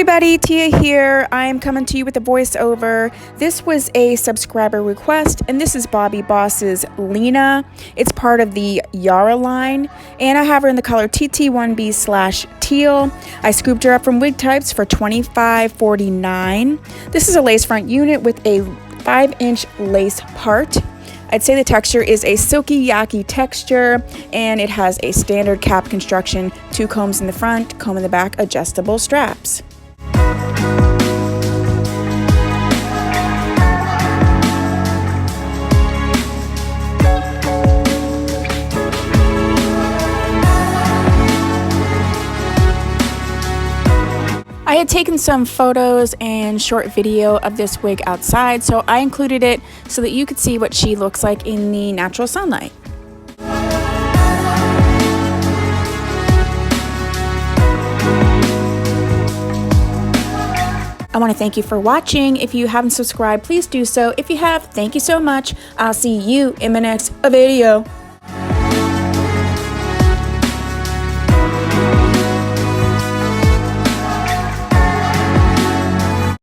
everybody, Tia here. I am coming to you with a voiceover. This was a subscriber request, and this is Bobbi Boss's LYNA. It's part of the Yara line, and I have her in the color TT1B/Teal. I scooped her up from Wig Types for $25.49. This is a lace front unit with a 5-inch lace part. I'd say the texture is a silky yaki texture, and it has a standard cap construction, 2 combs in the front, comb in the back, adjustable straps. I had taken some photos and short video of this wig outside, so I included it so that you could see what she looks like in the natural sunlight. I want to thank you for watching. If you haven't subscribed, please do so. If you have, thank you so much. I'll see you in my next video.